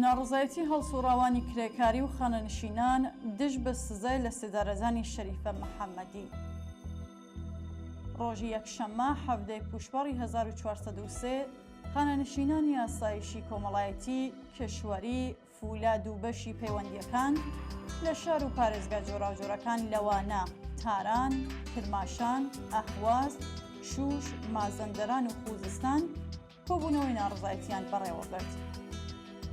ناڕزایەتی هەڵسوڕاوانی کرێکاری و خانەنشینان دژ بە سزای لە سێدارەزانی شەریفە محەممەدی. ڕۆژی یەکشەممە 17 پوشبەڕی 1403 خانەنشینانی ئاسایشی کۆمەڵایەتی کەشوەری فولاد و بەشی پەیوەندیەکان لە شار و پارێزگا جۆراوجۆرەکان لەوانە تاران، کرماشان، ئەهواز، شوش، مازەندەران و خوزستان کۆبوونەوەی ناڕزایەتیان بەڕێوەبرد.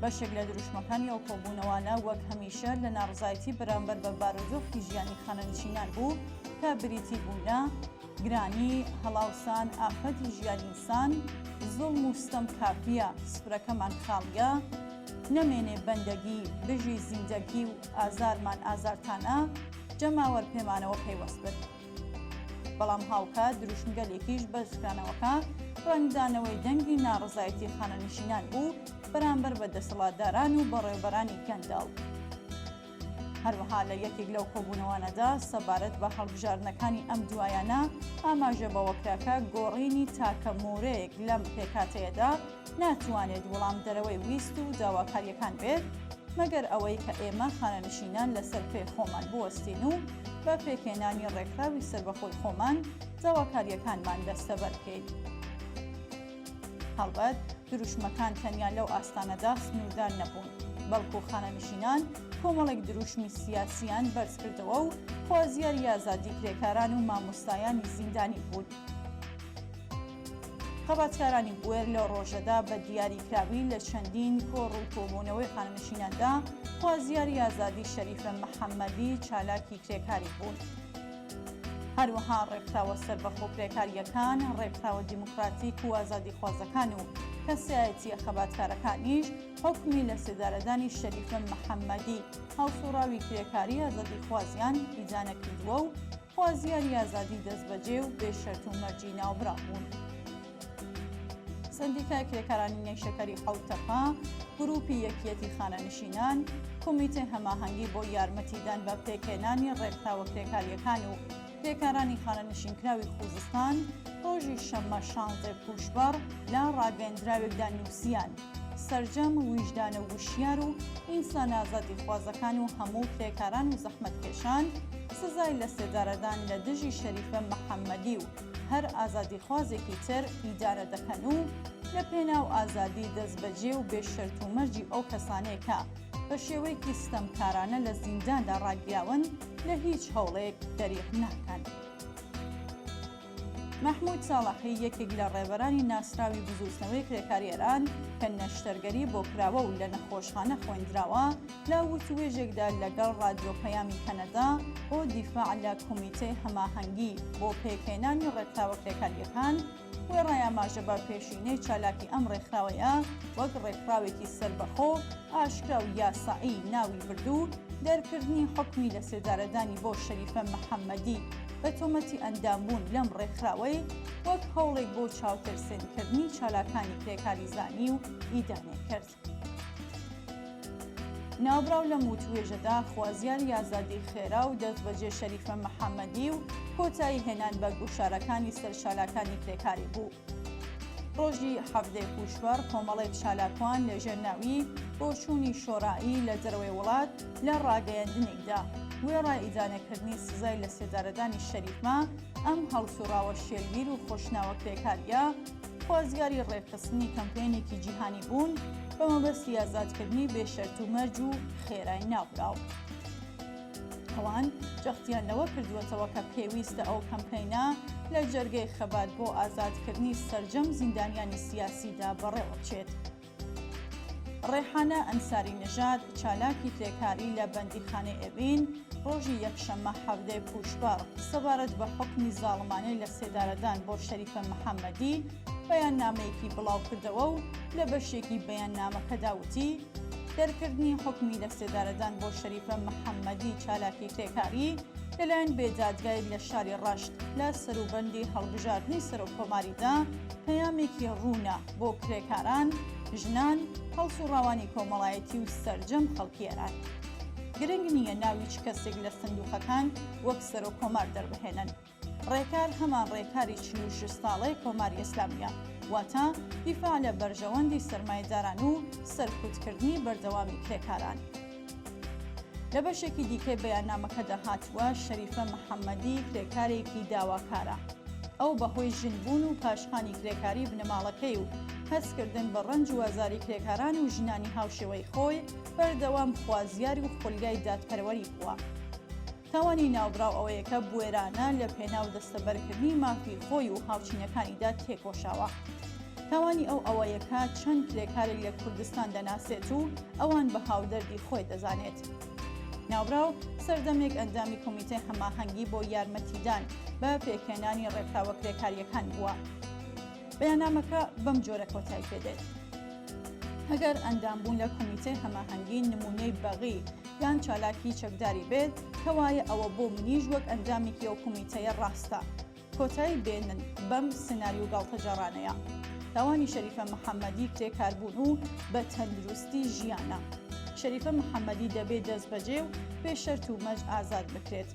بەشێک لە دروشمەکانی ئەو کۆبوونەوانە وەک هەمیشە لە ناڕزایەتی بەرامبەر بە بارودۆخی ژیانی خانەنشینان بوو کە بریتی بوونە، گرانی، هەڵاوسان، ئافەتی ژیانی ئینسان، زوڵم و ستەم کافیە، سفرەکەمان خاڵیە، نەمێنێ بەندەگی، بژی زیندەگی و ئازارمان ئازارتانە، جەماوەەر پێمانەوە پەیوەست بێت. بەڵام هاوکات دروشمگەلێکیش بەشکرانەوەکە ڕەنگدانەوەی دەنگی ناڕزایەتی خانەنشینان بوو بەرامبەر بە دەسەڵاتداران و بەڕێوەبەرانی گەندەڵ. هەروەها لە یەکێک لەو کۆبوونەوانەدا سەبارەت بە هەڵبژاردنەکانی ئەم دوایانە ئاماژە بەوەکراکە گۆڕینی تاکە مورەیەک لەم پێکاتەیەدا ناتوانێت وەڵام دەرەوەی ویست و داواکاریەکان بێت مەگەر ئەوەی کە ئێمە خانەنشینان لەسەر پێی خۆمان بوەستین و بە پێکێنانی ڕێکخراوی سەربەخۆی خۆمان داواکاریەکانمان دەستەبەر بکەین. هەڵبەت دروشمەکان تەنیا لەو ئاستانەدا سنووردار نەبوون، بەڵکو خانەنشینان کۆمەڵێک دروشمی سیاسیان بەرز کردەوە و خوازیاری ئازادی کرێکاران و مامۆستایانی زیندانی بوون. خەباتکارانی بوێر لە ڕۆژەدا بە دیاریکراوی لە چەندین کۆڕ و کۆبوونەوەی خانەنشیناندا خوازیاری ئازادی شەریفە محەممەدی چالاکی کرێکاری بوون. هەروەها ڕێکخراوە سەربەخۆ کرێکاریەکان، ڕێکخراوە دیموکراتیک و ئازادی خوازەکان و کەسایەتیە خەباتکارەکانیش حکمی لە سێدارەدانی شەریفە محەممەدی هەڵسوڕاوی کرێکاری ئازادی خوازیان ئیجانە کردووە و خوازیاری ئازادی دەستبەجێ و بێشەرت و مەرجی ناوبرا بوون. سەندیکای کرێکارانی نەیشەکەری حەوتەپا، گروپی یەکیەتی خانەنشینان، کۆمیتێ هەماهەنگی بۆ یارمەتیدان بە پێکهێنانی ڕێکخراوە کرێکاریەکان و کرێکارانی خانەنشینکراوی خوزستان ڕۆژی شەممە 16 پوشبەڕ لە ڕاگەیەندراوێکدا نووسیان سەرجەم ویژدانە وشیار و ئینسان ئازادی خوازەکان و هەموو کرێکاران و زەحمەتکێشان سزای لە سێدارەدان لە دژی شەریفە محەممەدی و هەر ئازادی خوازێکی تر ئیدارە دەکەن و لە پێناو ئازادی دەستبەجێ و بێشەرت و مەرجی ئەو کەسانەیە بە شێوەیەکی ستەمکارانە لە زینداندا ڕاگیراون لە هیچ هەوڵێک دەریغ ناکەن. مەحموود ساڵحی یەکێک لە ڕێبەرانی ناسراوی بزوستنەوەی کرێکاری ئێران کە نەشتەرگەری بۆ کراوە و لە نەخۆشخانە خوێندراوە لە وتوێژێکدا لەگەڵ ڕادیۆ پەیامی کەنەدا بۆ دیفاع لە کۆمیتەی هەماهەنگی بۆ پێکهێنانی ڕێکخراوە کرێکاریەکان وێڕای ئاماژە بە پێشینەی چالاکی ئەم ڕێکخراوەیە وەک ڕێکخراوێکی سەربەخۆ ئاشکرا و یاسایی ناوی بردوو دەرکردنی حکمی لە سێدارەدانی بۆ شەریفە محەممەدی بە تۆمەتی ئەندامبوون لەم ڕێکخراوەی وەک هەوڵێک بۆ چاوتەرسێنکردنی چالاکانی کرێکاری زانی و ئیدانێ کرد. ناوبراو لەم وتوێژەدا خوازیاری ئازادی خێرا و دەستبەجێ شەریفە محەممەدی و کۆتایی هێنان بە گوشارەکانی سەرچالاکانی کرێکاری بوو. ڕۆژی 17 پوشبەڕ کۆمەڵێک چالاکوان لە ژێرناوی بۆ چوونی شۆڕایی لە دەرەوەی وڵات لە ڕاگەیاندنێکدا وێڕای ئیدانەکردنی سزای لە سێدارەدانی شەریفمە ئەم هەڵسوڕاوە شێرگیر و خۆشناوە کرێکاریە خوازیاری ڕێکخستنی کەمپێنێکی جیهانی بوون بە مەبەستی ئازادکردنی بێشەرت و مەرج و خێرای ناوبراو. ئەوان جەختیانەوە کردووەتەوە کە پێویستە ئەو کەمپەینە لە جەرگەی خەبات بۆ ئازادکردنی سەرجەم زیندانیانی سیاسیدا بەڕێوە بچێت. ڕێحانە ئەنساری نژاد چالاکی کرێکاری لە بەندیخانەی ئێڤین ڕۆژی یەکشەممە 17 پوشبەڕ سەبارەت بە حکمی زاڵمانەی لە سێدارەدان بۆ شەریفە محەممەدی بەیاننامەیەکی بڵاو کردەوە و لە بەشێکی بەیاننامەکەدا وتی دەرکردنی حکمی لە سێدارەدان بۆ شەریفە محەممەدی چالاکی کرێکاری لەلایەن بێدادگای لە شاری ڕەشت لە سەروبەندی هەڵبژاردنی سەرۆکۆماریدا پەیامێکی ڕوونە بۆ کرێکاران، ژنان، هەڵسوڕاوانی کۆمەڵایەتی و سەرجەم خەڵکی ئێران. گرنگ نییە ناوی چ کەسێک لە سندوقەکان وەک سەرۆکۆمار دەربهێنن. ڕێکار هەمان ڕێکاری 46 ساڵەی کۆماری ئیسلامیە واتە دیفاع لە بەرژەوەندی سەرمایەداران و سەرکوتکردنی بەردەوامی کرێکاران. لە بەشێکی دیکەی بەیاننامەکە دەهاتووە شەریفە محەممەدی کرێکارێکی داواکارە. ئەو بەهۆی ژنبوون و پاشخانی کرێکاری بنەماڵەکەی و هەستکردن بە ڕەنج و ئازاری کرێکاران و ژنانی هاوشێوەی خۆی بەردەوام خوازیاری و خۆلگای دادپەروەری بووە. تاوانی ناوبراو ئەوەیە کە بوێرانە لە پێناو دەستەبەرکردنی مافی خۆی و هاوچینەکانیدا تێکۆشاوە. تاوانی ئەو ئەوەیەکە چەند کرێکارێک لە کوردستان دەناسێت و ئەوان بە هاودەردی خۆی دەزانێت. ناوبراو سەردەمێک ئەندامی کۆمیتەی هەماهەنگی بۆ یارمەتیدان بە پێکهێنانی ڕێکخراوە کرێکاریەکان بووە. بەیاننامەکە بەم جۆرە کۆتایی پێدێت: ئەگەر ئەندامبوون لە کۆمیتەی هەماهەنگی نمونەی بەغی یان چالاکی چەکداری بێت، کەوایە ئەوە بۆ منیش وەک ئەندامێکی ئەو کۆمیتەیە ڕاستە. کۆتایی بێنن بەم سناریو گاڵتەجارانەیە. تاوانی شەریفە محەممەدی کرێکاربوون و بە تەندروستی ژیانە. شەریفە محەممەدی دەبێت دەستبەجێ و بێشەرت و مەژ ئازاد بکرێت.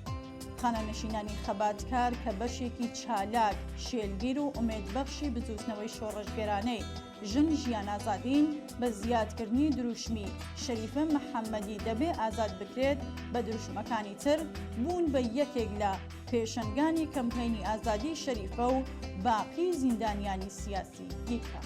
خانەنشینانی خەباتکار کە بەشێکی چالاک، شێلگیر و ئومێدبەخشی بجووزنەوەی شۆڕەشگێرانەی ژن ژیان ئازادین بە زیادکردنی دروشمی شەریفە محەممەدی دەبێت ئازاد بکرێت بە دروشمەکانی تر بوون بە یەکێک لە پێشەنگانی کەمپەینی ئازادی شەریفە و باقی زیندانیانی سیاسی دیکە.